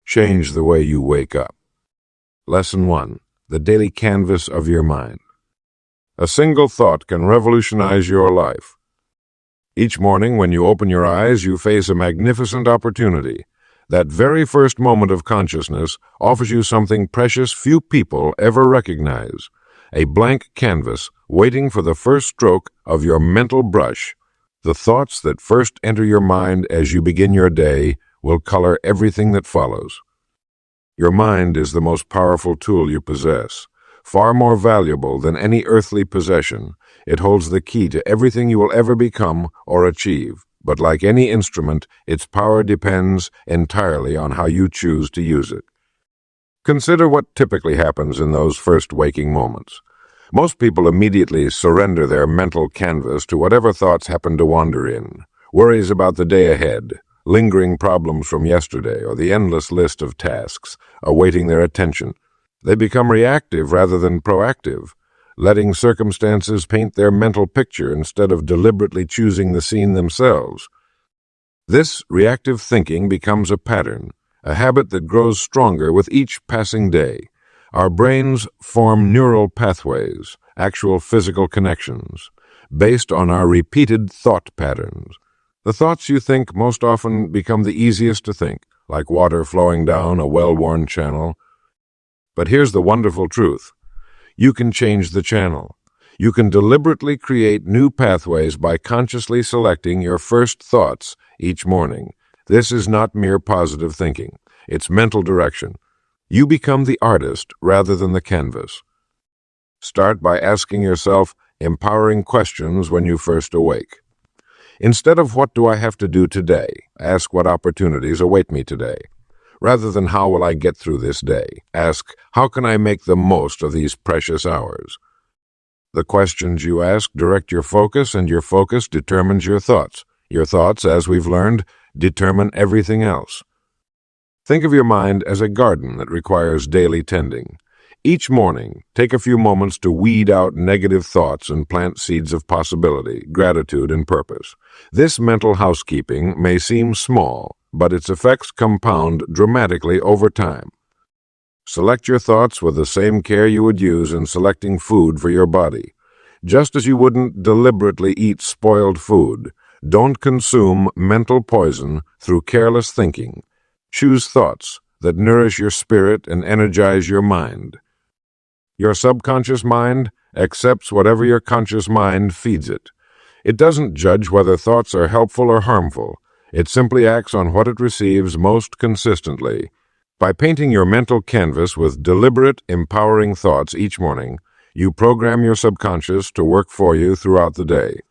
change the way you wake up. Lesson 1. The daily canvas of your mind. A single thought can revolutionize your life. Each morning when you open your eyes, you face a magnificent opportunity. That very first moment of consciousness offers you something precious few people ever recognize. A blank canvas waiting for the first stroke of your mental brush. The thoughts that first enter your mind as you begin your day will color everything that follows. Your mind is the most powerful tool you possess. Far more valuable than any earthly possession, it holds the key to everything you will ever become or achieve. But like any instrument, its power depends entirely on how you choose to use it. Consider what typically happens in those first waking moments. Most people immediately surrender their mental canvas to whatever thoughts happen to wander in. Worries about the day ahead, lingering problems from yesterday, or the endless list of tasks awaiting their attention. They become reactive rather than proactive, letting circumstances paint their mental picture instead of deliberately choosing the scene themselves. This reactive thinking becomes a pattern, a habit that grows stronger with each passing day. Our brains form neural pathways, actual physical connections, based on our repeated thought patterns. The thoughts you think most often become the easiest to think, like water flowing down a well-worn channel. But here's the wonderful truth. You can change the channel. You can deliberately create new pathways by consciously selecting your first thoughts each morning. This is not mere positive thinking. It's mental direction. You become the artist rather than the canvas. Start by asking yourself empowering questions when you first awake. Instead of "What do I have to do today?" ask "What opportunities await me today?" Rather than "How will I get through this day?" ask "How can I make the most of these precious hours?" The questions you ask direct your focus, and your focus determines your thoughts. Your thoughts, as we've learned, determine everything else. Think of your mind as a garden that requires daily tending. Each morning, take a few moments to weed out negative thoughts and plant seeds of possibility, gratitude, and purpose. This mental housekeeping may seem small, but its effects compound dramatically over time. Select your thoughts with the same care you would use in selecting food for your body. Just as you wouldn't deliberately eat spoiled food, don't consume mental poison through careless thinking. Choose thoughts that nourish your spirit and energize your mind. Your subconscious mind accepts whatever your conscious mind feeds it. It doesn't judge whether thoughts are helpful or harmful. It simply acts on what it receives most consistently. By painting your mental canvas with deliberate, empowering thoughts each morning, you program your subconscious to work for you throughout the day.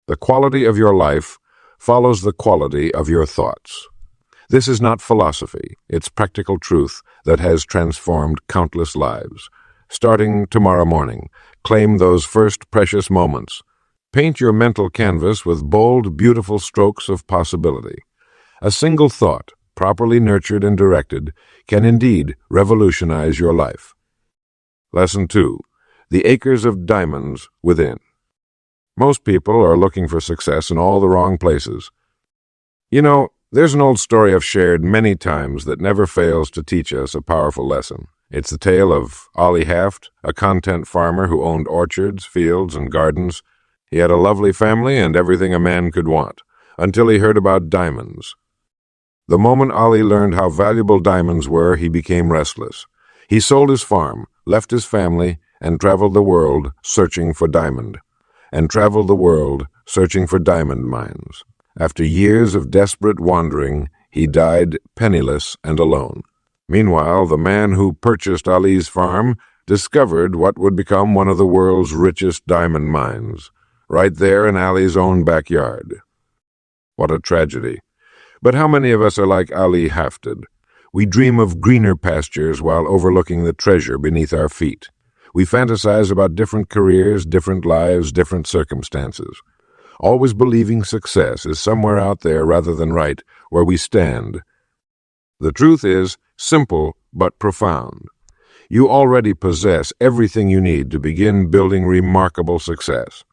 The quality of your life follows the quality of your thoughts. This is not philosophy. It's practical truth that has transformed countless lives. Starting tomorrow morning, claim those first precious moments. Paint your mental canvas with bold, beautiful strokes of possibility. A single thought, properly nurtured and directed, can indeed revolutionize your life. Lesson 2. The acres of diamonds within. Most people are looking for success in all the wrong places. You know, there's an old story I've shared many times that never fails to teach us a powerful lesson. It's the tale of Ollie Haft, a content farmer who owned orchards, fields, and gardens. He had a lovely family and everything a man could want, until he heard about diamonds. The moment Ollie learned how valuable diamonds were, he became restless. He sold his farm, left his family, and traveled the world searching for diamond. And traveled the world searching for diamond mines. After years of desperate wandering, he died penniless and alone. Meanwhile, the man who purchased Ali's farm discovered what would become one of the world's richest diamond mines, right there in Ali's own backyard. What a tragedy. But how many of us are like Ali Hafted? We dream of greener pastures while overlooking the treasure beneath our feet. We fantasize about different careers, different lives, different circumstances. Always believing success is somewhere out there rather than right where we stand. The truth is simple but profound. You already possess everything you need to begin building remarkable success.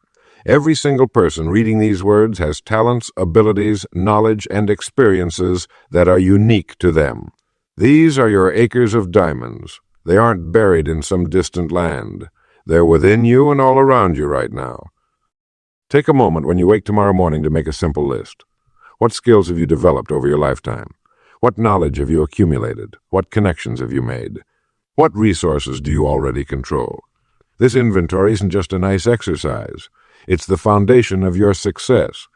Every single person reading these words has talents, abilities, knowledge, and experiences that are unique to them. These are your acres of diamonds. They aren't buried in some distant land. They're within you and all around you right now. Take a moment when you wake tomorrow morning to make a simple list. What skills have you developed over your lifetime? What knowledge have you accumulated? What connections have you made? What resources do you already control? This inventory isn't just a nice exercise. It's the foundation of your success.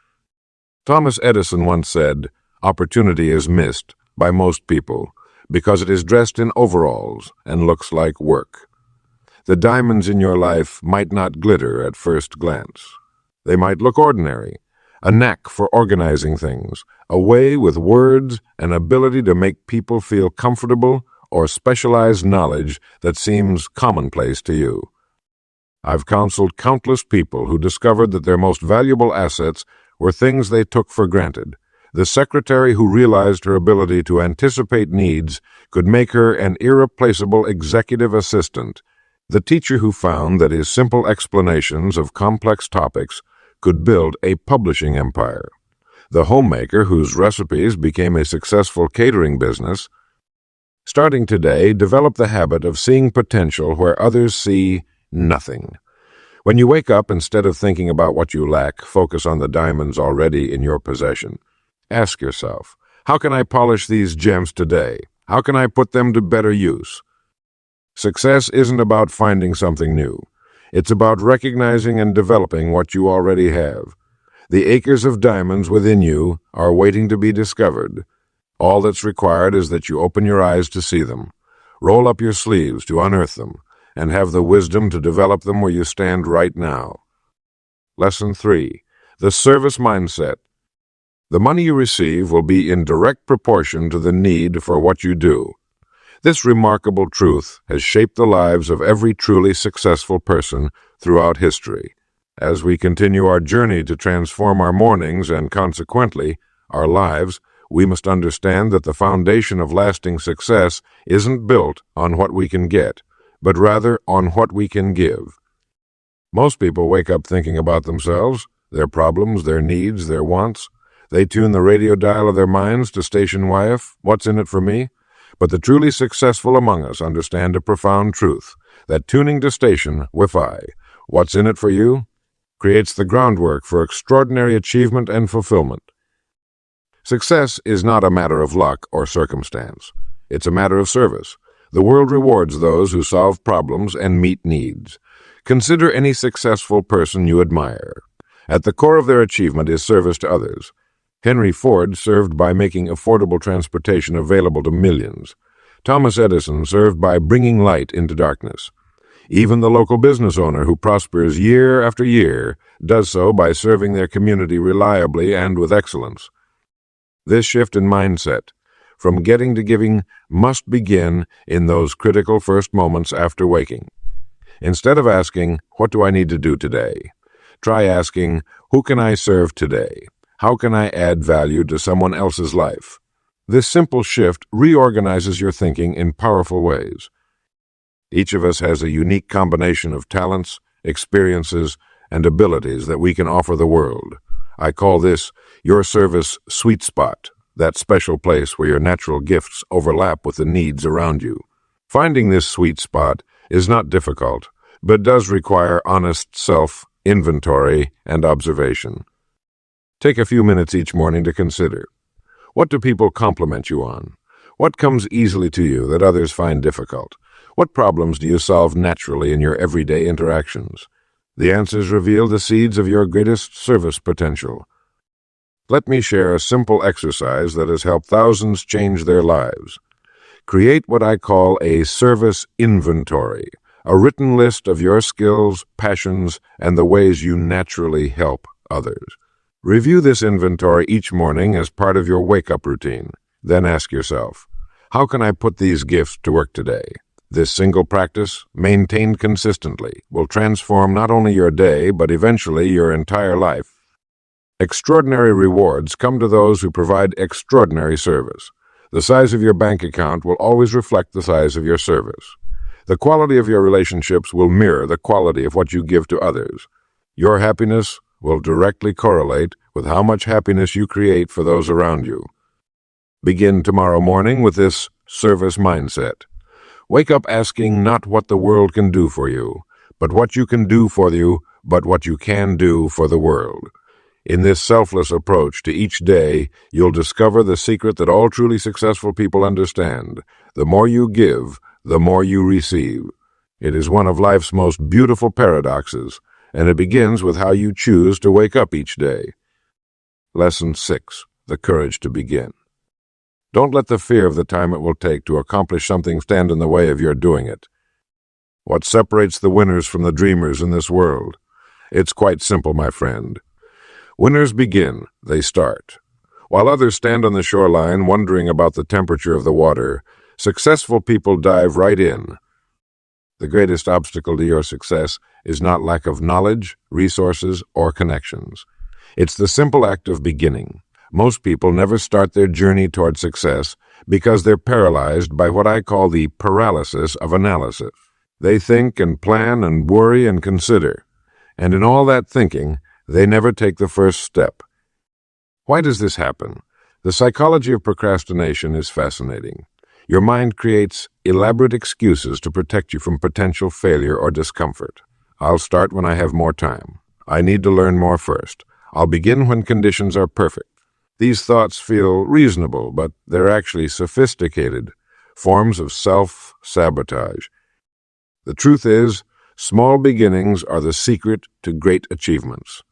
Thomas Edison once said, "Opportunity is missed by most people because it is dressed in overalls and looks like work." The diamonds in your life might not glitter at first glance. They might look ordinary. A knack for organizing things, a way with words, an ability to make people feel comfortable, or specialized knowledge that seems commonplace to you. I've counseled countless people who discovered that their most valuable assets were things they took for granted. The secretary who realized her ability to anticipate needs could make her an irreplaceable executive assistant. The teacher who found that his simple explanations of complex topics could build a publishing empire. The homemaker whose recipes became a successful catering business. Starting today, develop the habit of seeing potential where others see nothing. When you wake up, instead of thinking about what you lack, focus on the diamonds already in your possession. Ask yourself, how can I polish these gems today? How can I put them to better use? Success isn't about finding something new. It's about recognizing and developing what you already have. The acres of diamonds within you are waiting to be discovered. All that's required is that you open your eyes to see them, roll up your sleeves to unearth them, and have the wisdom to develop them where you stand right now. Lesson 3. The service mindset. The money you receive will be in direct proportion to the need for what you do. This remarkable truth has shaped the lives of every truly successful person throughout history. As we continue our journey to transform our mornings and, consequently, our lives, we must understand that the foundation of lasting success isn't built on what we can get, but rather on what we can give. Most people wake up thinking about themselves, their problems, their needs, their wants. They tune the radio dial of their minds to station YF, what's in it for me? But the truly successful among us understand a profound truth, that tuning to station Wi-Fi, what's in it for you, creates the groundwork for extraordinary achievement and fulfillment. Success is not a matter of luck or circumstance. It's a matter of service. The world rewards those who solve problems and meet needs. Consider any successful person you admire. At the core of their achievement is service to others. Henry Ford served by making affordable transportation available to millions. Thomas Edison served by bringing light into darkness. Even the local business owner who prospers year after year does so by serving their community reliably and with excellence. This shift in mindset, from getting to giving, must begin in those critical first moments after waking. Instead of asking, "What do I need to do today?" try asking, "Who can I serve today? How can I add value to someone else's life?" This simple shift reorganizes your thinking in powerful ways. Each of us has a unique combination of talents, experiences, and abilities that we can offer the world. I call this your service sweet spot, that special place where your natural gifts overlap with the needs around you. Finding this sweet spot is not difficult, but does require honest self-inventory and observation. Take a few minutes each morning to consider. What do people compliment you on? What comes easily to you that others find difficult? What problems do you solve naturally in your everyday interactions? The answers reveal the seeds of your greatest service potential. Let me share a simple exercise that has helped thousands change their lives. Create what I call a service inventory, a written list of your skills, passions, and the ways you naturally help others. Review this inventory each morning as part of your wake-up routine. Then ask yourself, how can I put these gifts to work today? This single practice, maintained consistently, will transform not only your day, but eventually your entire life. Extraordinary rewards come to those who provide extraordinary service. The size of your bank account will always reflect the size of your service. The quality of your relationships will mirror the quality of what you give to others. Your happiness will directly correlate with how much happiness you create for those around you. Begin tomorrow morning with this service mindset. Wake up asking not what the world can do for you, but what you can do for you, but what you can do for the world. In this selfless approach to each day, you'll discover the secret that all truly successful people understand. The more you give, the more you receive. It is one of life's most beautiful paradoxes, and it begins with how you choose to wake up each day. Lesson 6. The courage to begin. Don't let the fear of the time it will take to accomplish something stand in the way of your doing it. What separates the winners from the dreamers in this world? It's quite simple, my friend. Winners begin, they start. While others stand on the shoreline wondering about the temperature of the water, successful people dive right in. The greatest obstacle to your success is not lack of knowledge, resources, or connections. It's the simple act of beginning. Most people never start their journey toward success because they're paralyzed by what I call the paralysis of analysis. They think and plan and worry and consider, and in all that thinking, they never take the first step. Why does this happen? The psychology of procrastination is fascinating. Your mind creates elaborate excuses to protect you from potential failure or discomfort. I'll start when I have more time. I need to learn more first. I'll begin when conditions are perfect. These thoughts feel reasonable, but they're actually sophisticated forms of self-sabotage. The truth is, small beginnings are the secret to great achievements.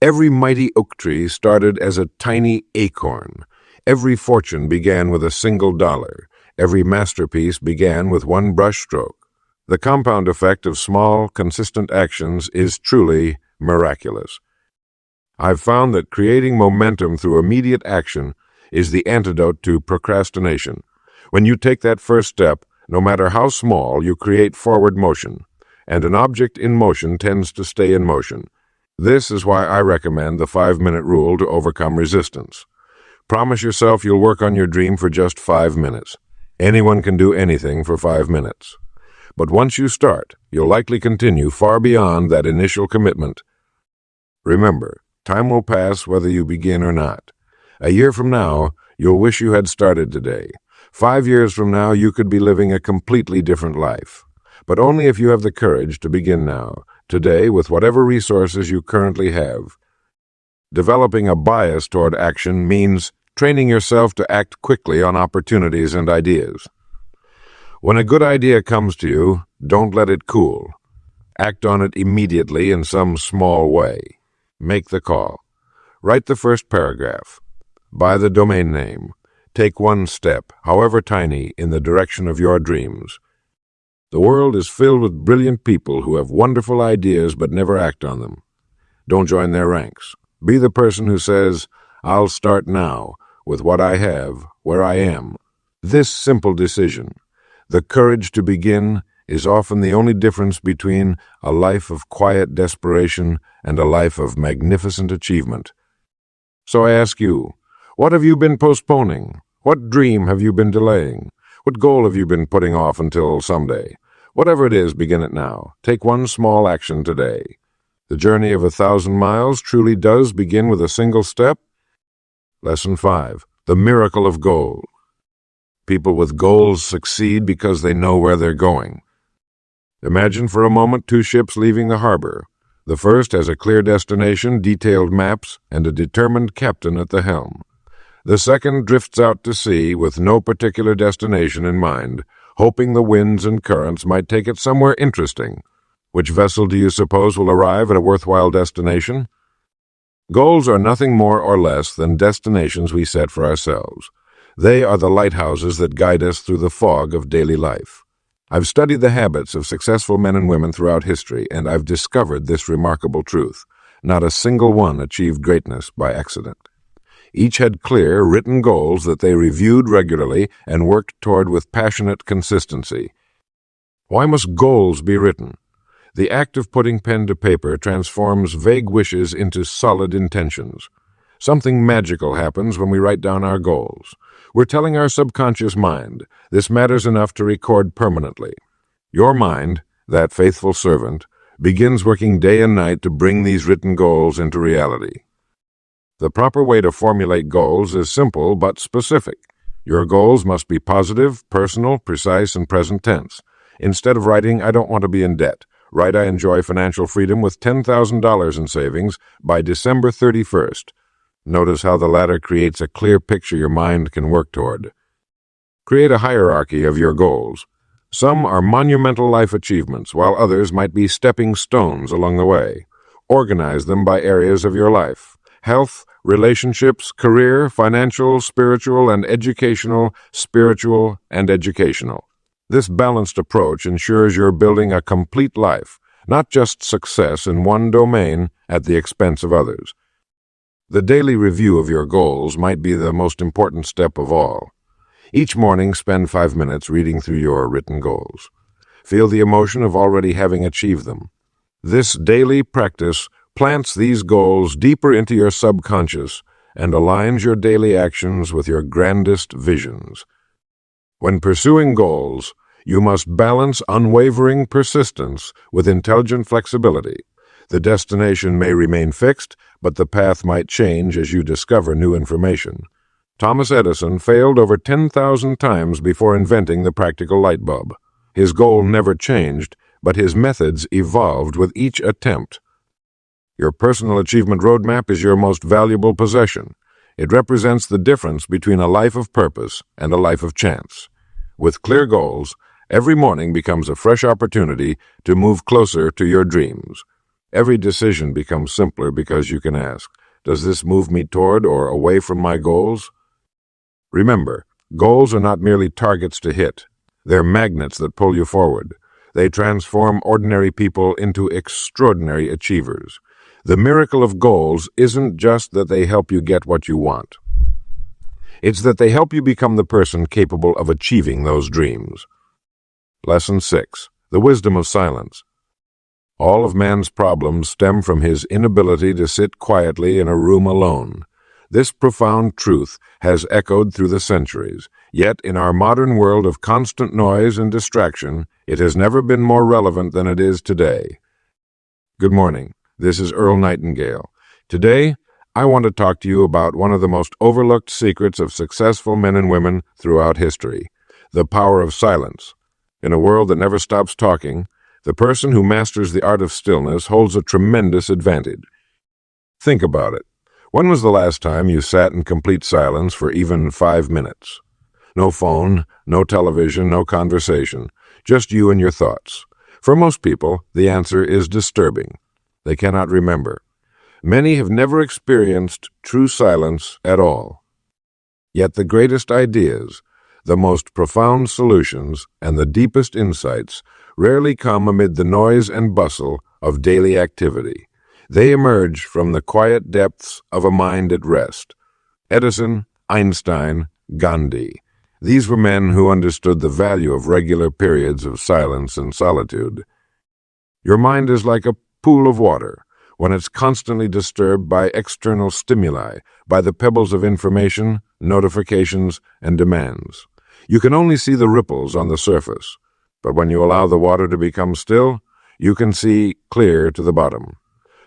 Every mighty oak tree started as a tiny acorn. Every fortune began with a single dollar. Every masterpiece began with one brushstroke. The compound effect of small, consistent actions is truly miraculous. I've found that creating momentum through immediate action is the antidote to procrastination. When you take that first step, no matter how small, you create forward motion, and an object in motion tends to stay in motion. This is why I recommend the 5-minute rule to overcome resistance. Promise yourself you'll work on your dream for just 5 minutes. Anyone can do anything for 5 minutes. But once you start, you'll likely continue far beyond that initial commitment. Remember, time will pass whether you begin or not. A year from now, you'll wish you had started today. 5 years from now, you could be living a completely different life. But only if you have the courage to begin now, today, with whatever resources you currently have. Developing a bias toward action means training yourself to act quickly on opportunities and ideas. When a good idea comes to you, don't let it cool. Act on it immediately in some small way. Make the call. Write the first paragraph. Buy the domain name. Take one step, however tiny, in the direction of your dreams. The world is filled with brilliant people who have wonderful ideas but never act on them. Don't join their ranks. Be the person who says, "I'll start now, with what I have, where I am." This simple decision, the courage to begin, is often the only difference between a life of quiet desperation and a life of magnificent achievement. So I ask you, what have you been postponing? What dream have you been delaying? What goal have you been putting off until someday? Whatever it is, begin it now. Take one small action today. The journey of 1,000 miles truly does begin with a single step. Lesson 5. The miracle of goal. People with goals succeed because they know where they're going. Imagine for a moment 2 ships leaving the harbor. The first has a clear destination, detailed maps, and a determined captain at the helm. The second drifts out to sea with no particular destination in mind, hoping the winds and currents might take it somewhere interesting. Which vessel do you suppose will arrive at a worthwhile destination? Goals are nothing more or less than destinations we set for ourselves. They are the lighthouses that guide us through the fog of daily life. I've studied the habits of successful men and women throughout history, and I've discovered this remarkable truth. Not a single one achieved greatness by accident. Each had clear, written goals that they reviewed regularly and worked toward with passionate consistency. Why must goals be written? The act of putting pen to paper transforms vague wishes into solid intentions. Something magical happens when we write down our goals. We're telling our subconscious mind, this matters enough to record permanently. Your mind, that faithful servant, begins working day and night to bring these written goals into reality. The proper way to formulate goals is simple but specific. Your goals must be positive, personal, precise, and present tense. Instead of writing, "I don't want to be in debt," write, "I enjoy financial freedom with $10,000 in savings by December 31st. Notice how the latter creates a clear picture your mind can work toward. Create a hierarchy of your goals. Some are monumental life achievements, while others might be stepping stones along the way. Organize them by areas of your life: health, relationships, career, financial, spiritual, and educational, spiritual, and educational. This balanced approach ensures you're building a complete life, not just success in one domain at the expense of others. The daily review of your goals might be the most important step of all. Each morning, spend 5 minutes reading through your written goals. Feel the emotion of already having achieved them. This daily practice plants these goals deeper into your subconscious and aligns your daily actions with your grandest visions. When pursuing goals, you must balance unwavering persistence with intelligent flexibility. The destination may remain fixed, but the path might change as you discover new information. Thomas Edison failed over 10,000 times before inventing the practical light bulb. His goal never changed, but his methods evolved with each attempt. Your personal achievement roadmap is your most valuable possession. It represents the difference between a life of purpose and a life of chance. With clear goals, every morning becomes a fresh opportunity to move closer to your dreams. Every decision becomes simpler because you can ask, "Does this move me toward or away from my goals?" Remember, goals are not merely targets to hit. They're magnets that pull you forward. They transform ordinary people into extraordinary achievers. The miracle of goals isn't just that they help you get what you want. It's that they help you become the person capable of achieving those dreams. Lesson 6. The wisdom of silence. All of man's problems stem from his inability to sit quietly in a room alone. This profound truth has echoed through the centuries, yet in our modern world of constant noise and distraction, it has never been more relevant than it is today. Good morning. This is Earl Nightingale. Today, I want to talk to you about one of the most overlooked secrets of successful men and women throughout history: the power of silence. In a world that never stops talking, the person who masters the art of stillness holds a tremendous advantage. Think about it. When was the last time you sat in complete silence for even 5 minutes? No phone, no television, no conversation, just you and your thoughts. For most people, the answer is disturbing. They cannot remember. Many have never experienced true silence at all. Yet the greatest ideas, the most profound solutions, and the deepest insights rarely come amid the noise and bustle of daily activity. They emerge from the quiet depths of a mind at rest. Edison, Einstein, Gandhi. These were men who understood the value of regular periods of silence and solitude. Your mind is like a pool of water. When it's constantly disturbed by external stimuli, by the pebbles of information, notifications, and demands. You can only see the ripples on the surface, but when you allow the water to become still, you can see clear to the bottom.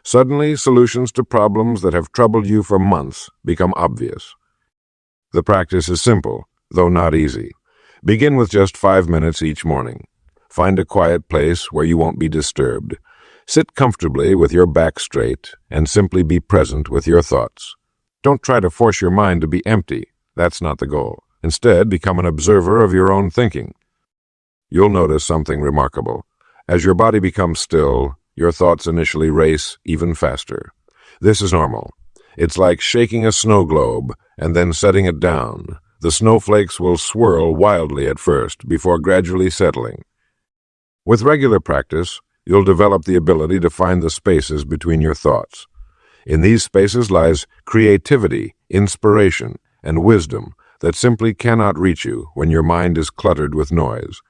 Suddenly, solutions to problems that have troubled you for months become obvious. The practice is simple, though not easy. Begin with just 5 minutes each morning. Find a quiet place where you won't be disturbed. Sit comfortably with your back straight and simply be present with your thoughts. Don't try to force your mind to be empty. That's not the goal. Instead, become an observer of your own thinking. You'll notice something remarkable. As your body becomes still, your thoughts initially race even faster. This is normal. It's like shaking a snow globe and then setting it down. The snowflakes will swirl wildly at first before gradually settling. With regular practice, you'll develop the ability to find the spaces between your thoughts. In these spaces lies creativity, inspiration, and wisdom that simply cannot reach you when your mind is cluttered with noise.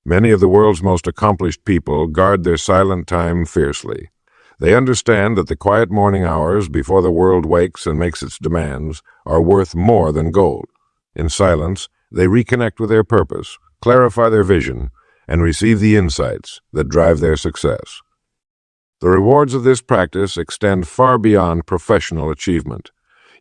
Many of the world's most accomplished people guard their silent time fiercely. They understand that the quiet morning hours before the world wakes and makes its demands are worth more than gold. In silence, they reconnect with their purpose, clarify their vision, and receive the insights that drive their success. The rewards of this practice extend far beyond professional achievement.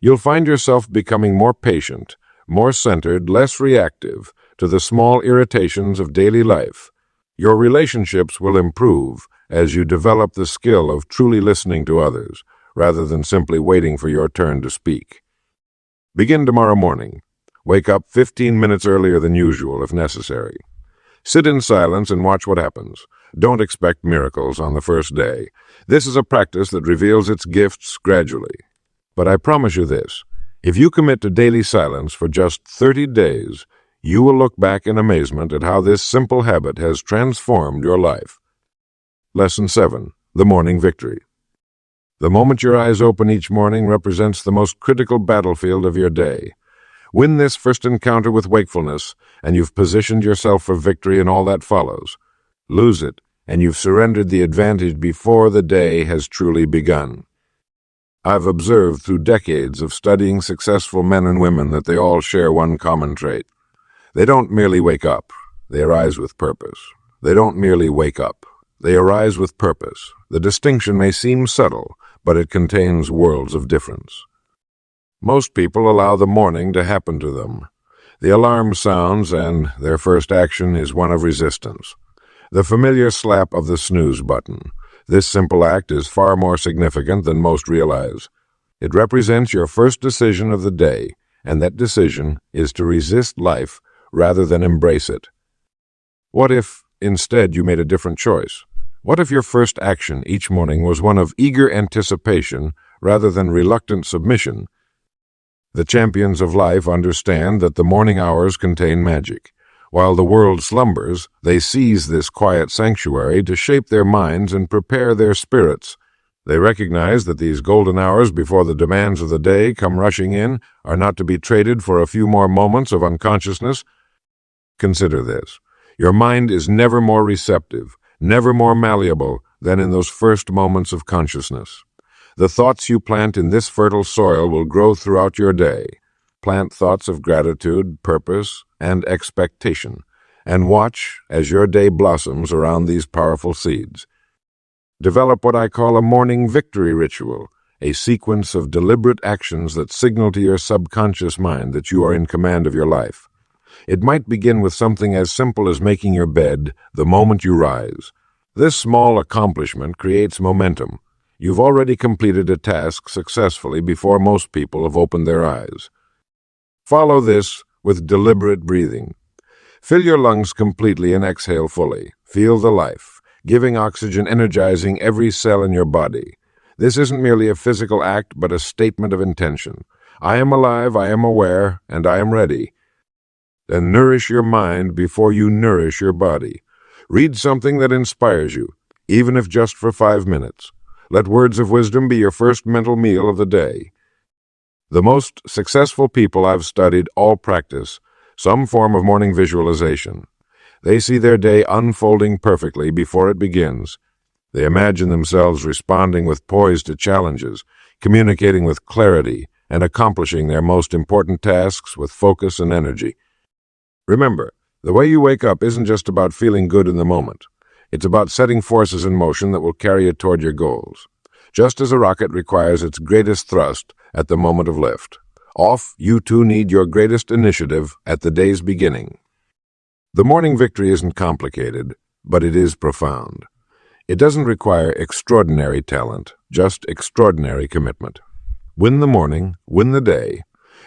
You'll find yourself becoming more patient, more centered, less reactive to the small irritations of daily life. Your relationships will improve as you develop the skill of truly listening to others, rather than simply waiting for your turn to speak. Begin tomorrow morning. Wake up 15 minutes earlier than usual if necessary. Sit in silence and watch what happens. Don't expect miracles on the first day. This is a practice that reveals its gifts gradually. But I promise you this, if you commit to daily silence for just 30 days, you will look back in amazement at how this simple habit has transformed your life. Lesson 7. The Morning Victory. The moment your eyes open each morning represents the most critical battlefield of your day. Win this first encounter with wakefulness, and you've positioned yourself for victory in all that follows. Lose it, and you've surrendered the advantage before the day has truly begun. I've observed through decades of studying successful men and women that they all share one common trait. They don't merely wake up, they arise with purpose. They don't merely wake up, they arise with purpose. The distinction may seem subtle, but it contains worlds of difference. Most people allow the morning to happen to them. The alarm sounds, and their first action is one of resistance. The familiar slap of the snooze button. This simple act is far more significant than most realize. It represents your first decision of the day, and that decision is to resist life rather than embrace it. What if, instead, you made a different choice? What if your first action each morning was one of eager anticipation rather than reluctant submission? The champions of life understand that the morning hours contain magic. While the world slumbers, they seize this quiet sanctuary to shape their minds and prepare their spirits. They recognize that these golden hours before the demands of the day come rushing in are not to be traded for a few more moments of unconsciousness. Consider this. Your mind is never more receptive, never more malleable than in those first moments of consciousness. The thoughts you plant in this fertile soil will grow throughout your day. Plant thoughts of gratitude, purpose, and expectation, and watch as your day blossoms around these powerful seeds. Develop what I call a morning victory ritual, a sequence of deliberate actions that signal to your subconscious mind that you are in command of your life. It might begin with something as simple as making your bed the moment you rise. This small accomplishment creates momentum. You've already completed a task successfully before most people have opened their eyes. Follow this with deliberate breathing. Fill your lungs completely and exhale fully. Feel the life, giving oxygen, energizing every cell in your body. This isn't merely a physical act, but a statement of intention. I am alive, I am aware, and I am ready. Then nourish your mind before you nourish your body. Read something that inspires you, even if just for 5 minutes. Let words of wisdom be your first mental meal of the day. The most successful people I've studied all practice some form of morning visualization. They see their day unfolding perfectly before it begins. They imagine themselves responding with poise to challenges, communicating with clarity, and accomplishing their most important tasks with focus and energy. Remember, the way you wake up isn't just about feeling good in the moment. It's about setting forces in motion that will carry you toward your goals. Just as a rocket requires its greatest thrust at the moment of lift, off, you too need your greatest initiative at the day's beginning. The morning victory isn't complicated, but it is profound. It doesn't require extraordinary talent, just extraordinary commitment. Win the morning, win the day.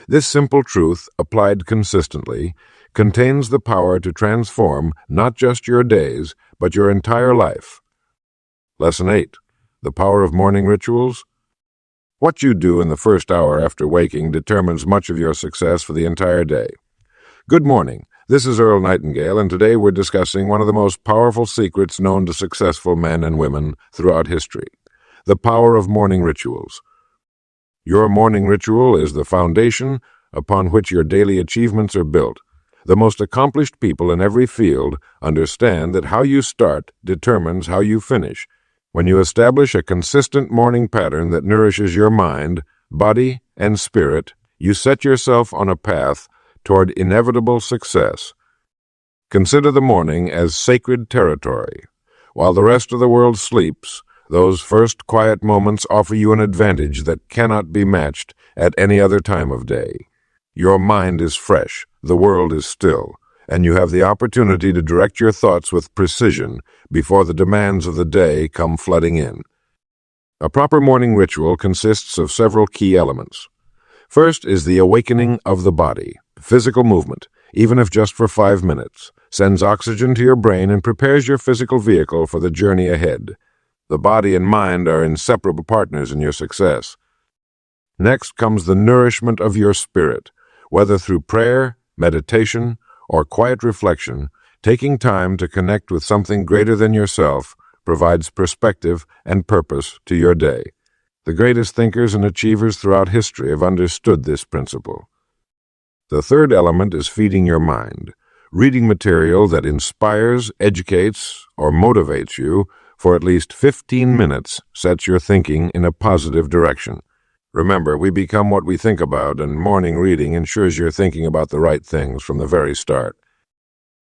This simple truth, applied consistently, contains the power to transform not just your days, but your entire life. Lesson 8. The Power of Morning Rituals. What you do in the first hour after waking determines much of your success for the entire day. Good morning. This is Earl Nightingale, and today we're discussing one of the most powerful secrets known to successful men and women throughout history, the power of morning rituals. Your morning ritual is the foundation upon which your daily achievements are built. The most accomplished people in every field understand that how you start determines how you finish. When you establish a consistent morning pattern that nourishes your mind, body, and spirit, you set yourself on a path toward inevitable success. Consider the morning as sacred territory. While the rest of the world sleeps, those first quiet moments offer you an advantage that cannot be matched at any other time of day. Your mind is fresh, the world is still, and you have the opportunity to direct your thoughts with precision before the demands of the day come flooding in. A proper morning ritual consists of several key elements. First is the awakening of the body. Physical movement, even if just for 5 minutes, sends oxygen to your brain and prepares your physical vehicle for the journey ahead. The body and mind are inseparable partners in your success. Next comes the nourishment of your spirit, whether through prayer, meditation, or quiet reflection. Taking time to connect with something greater than yourself provides perspective and purpose to your day. The greatest thinkers and achievers throughout history have understood this principle. The third element is feeding your mind. Reading material that inspires, educates, or motivates you for at least 15 minutes sets your thinking in a positive direction. Remember, we become what we think about, and morning reading ensures you're thinking about the right things from the very start.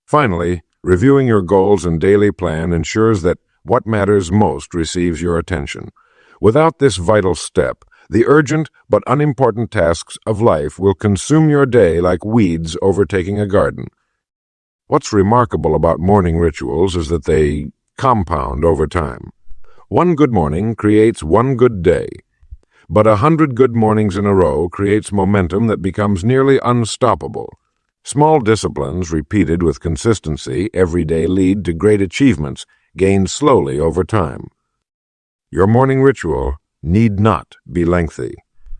Finally, reviewing your goals and daily plan ensures that what matters most receives your attention. Without this vital step, the urgent but unimportant tasks of life will consume your day like weeds overtaking a garden. What's remarkable about morning rituals is that they compound over time. One good morning creates one good day, but 100 good mornings in a row creates momentum that becomes nearly unstoppable. Small disciplines repeated with consistency every day lead to great achievements gained slowly over time. Your morning ritual need not be lengthy.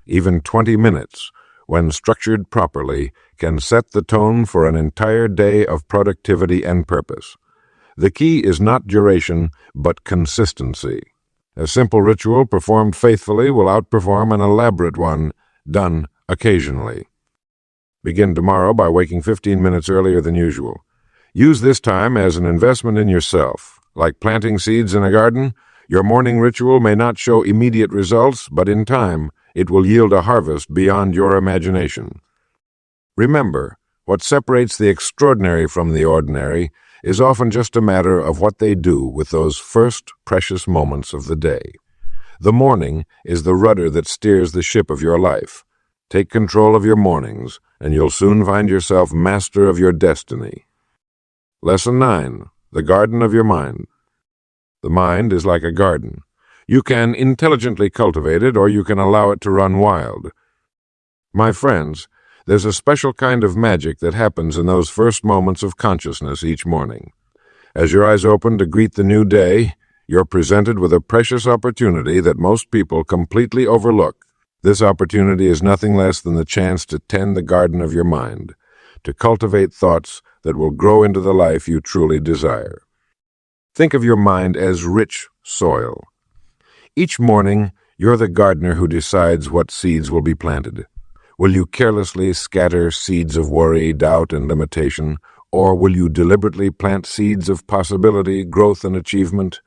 Even 20 minutes, when structured properly, can set the tone for an entire day of productivity and purpose. The key is not duration, but consistency. A simple ritual performed faithfully will outperform an elaborate one done occasionally. Begin tomorrow by waking 15 minutes earlier than usual. Use this time as an investment in yourself. Like planting seeds in a garden, your morning ritual may not show immediate results, but in time, it will yield a harvest beyond your imagination. Remember, what separates the extraordinary from the ordinary is often just a matter of what they do with those first precious moments of the day. The morning is the rudder that steers the ship of your life. Take control of your mornings, and you'll soon find yourself master of your destiny. Lesson 9. The Garden of Your Mind. The mind is like a garden. You can intelligently cultivate it, or you can allow it to run wild. My friends, there's a special kind of magic that happens in those first moments of consciousness each morning. As your eyes open to greet the new day, you're presented with a precious opportunity that most people completely overlook. This opportunity is nothing less than the chance to tend the garden of your mind, to cultivate thoughts that will grow into the life you truly desire. Think of your mind as rich soil. Each morning, you're the gardener who decides what seeds will be planted. Will you carelessly scatter seeds of worry, doubt, and limitation, or will you deliberately plant seeds of possibility, growth, and achievement?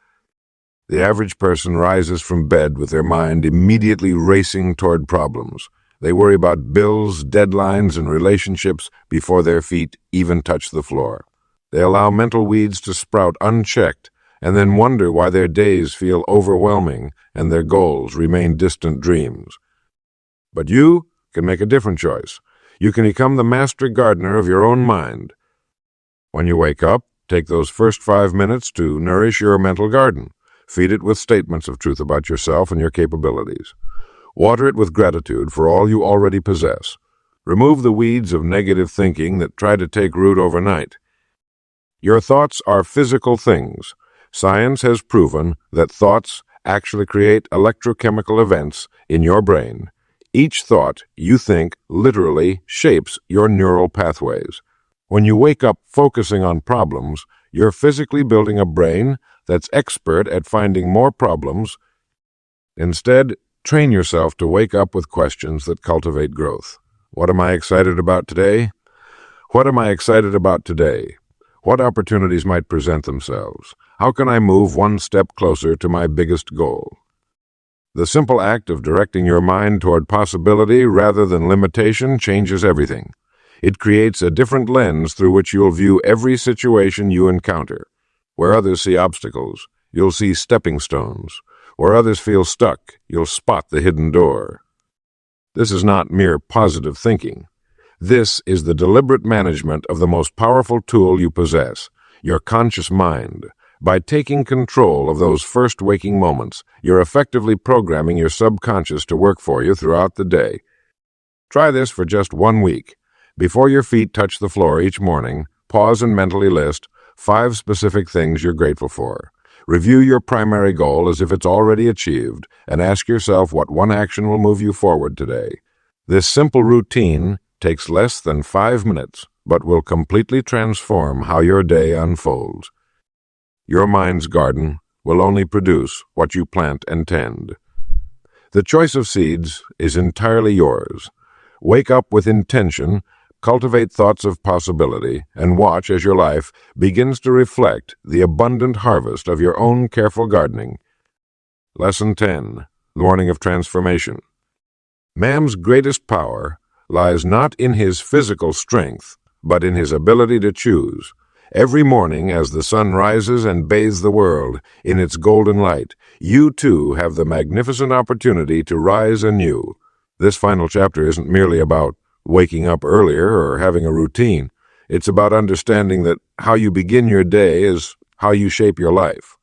The average person rises from bed with their mind immediately racing toward problems. They worry about bills, deadlines, and relationships before their feet even touch the floor. They allow mental weeds to sprout unchecked and then wonder why their days feel overwhelming and their goals remain distant dreams. But you can make a different choice. You can become the master gardener of your own mind. When you wake up, take those first 5 minutes to nourish your mental garden. Feed it with statements of truth about yourself and your capabilities. Water it with gratitude for all you already possess. Remove the weeds of negative thinking that try to take root overnight. Your thoughts are physical things. Science has proven that thoughts actually create electrochemical events in your brain. Each thought you think literally shapes your neural pathways. When you wake up focusing on problems, you're physically building a brain that's expert at finding more problems. Instead, train yourself to wake up with questions that cultivate growth. What am I excited about today? What am I excited about today? What opportunities might present themselves? How can I move one step closer to my biggest goal? The simple act of directing your mind toward possibility rather than limitation changes everything. It creates a different lens through which you'll view every situation you encounter. Where others see obstacles, you'll see stepping stones. Where others feel stuck, you'll spot the hidden door. This is not mere positive thinking. This is the deliberate management of the most powerful tool you possess, your conscious mind. By taking control of those first waking moments, you're effectively programming your subconscious to work for you throughout the day. Try this for just 1 week. Before your feet touch the floor each morning, pause and mentally list 5 specific things you're grateful for. Review your primary goal as if it's already achieved, and ask yourself what one action will move you forward today. This simple routine takes less than 5 minutes, but will completely transform how your day unfolds. Your mind's garden will only produce what you plant and tend. The choice of seeds is entirely yours. Wake up with intention, cultivate thoughts of possibility, and watch as your life begins to reflect the abundant harvest of your own careful gardening. Lesson 10. The Morning of Transformation. Man's greatest power lies not in his physical strength, but in his ability to choose. Every morning, as the sun rises and bathes the world in its golden light, you too have the magnificent opportunity to rise anew. This final chapter isn't merely about waking up earlier or having a routine. It's about understanding that how you begin your day is how you shape your life.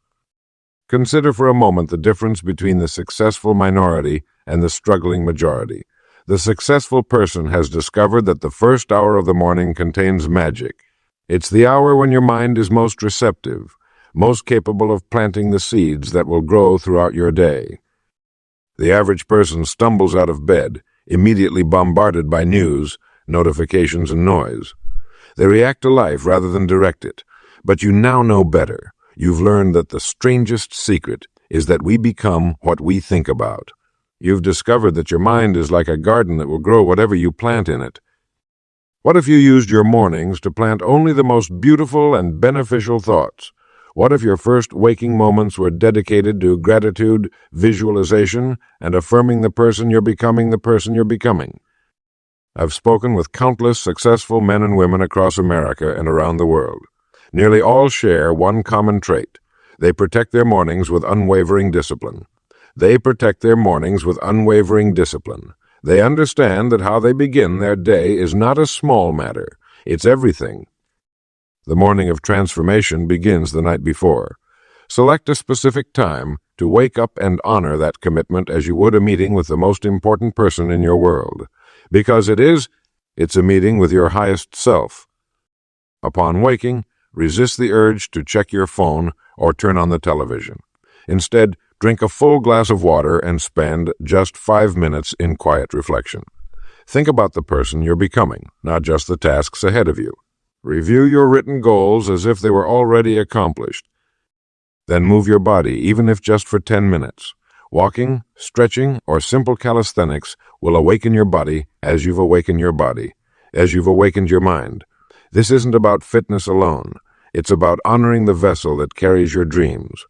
Consider for a moment the difference between the successful minority and the struggling majority. The successful person has discovered that the first hour of the morning contains magic. It's the hour when your mind is most receptive, most capable of planting the seeds that will grow throughout your day. The average person stumbles out of bed, immediately bombarded by news, notifications, and noise. They react to life rather than direct it. But you now know better. You've learned that the strangest secret is that we become what we think about. You've discovered that your mind is like a garden that will grow whatever you plant in it. What if you used your mornings to plant only the most beautiful and beneficial thoughts? What if your first waking moments were dedicated to gratitude, visualization, and affirming the person you're becoming? I've spoken with countless successful men and women across America and around the world. Nearly all share one common trait. They protect their mornings with unwavering discipline. They understand that how they begin their day is not a small matter. It's everything. The morning of transformation begins the night before. Select a specific time to wake up and honor that commitment as you would a meeting with the most important person in your world. Because it's a meeting with your highest self. Upon waking, resist the urge to check your phone or turn on the television. Instead, drink a full glass of water and spend just 5 minutes in quiet reflection. Think about the person you're becoming, not just the tasks ahead of you. Review your written goals as if they were already accomplished. Then move your body, even if just for 10 minutes. Walking, stretching, or simple calisthenics will awaken your body as you've awakened your mind. This isn't about fitness alone. It's about honoring the vessel that carries your dreams.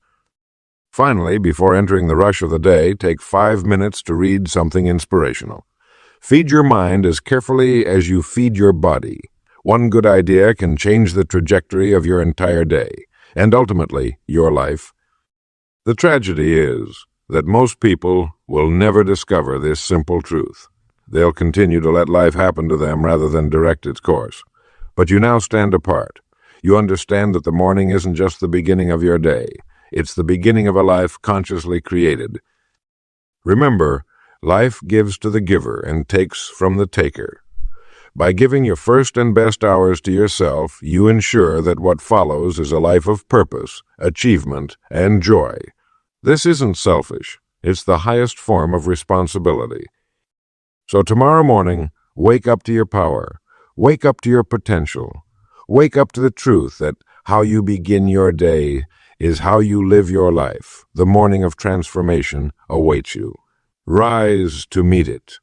Finally, before entering the rush of the day, take 5 minutes to read something inspirational. Feed your mind as carefully as you feed your body. One good idea can change the trajectory of your entire day, and ultimately, your life. The tragedy is that most people will never discover this simple truth. They'll continue to let life happen to them rather than direct its course. But you now stand apart. You understand that the morning isn't just the beginning of your day. It's the beginning of a life consciously created. Remember, life gives to the giver and takes from the taker. By giving your first and best hours to yourself, you ensure that what follows is a life of purpose, achievement, and joy. This isn't selfish. It's the highest form of responsibility. So tomorrow morning, wake up to your power. Wake up to your potential. Wake up to the truth that how you begin your day is how you live your life. The morning of transformation awaits you. Rise to meet it.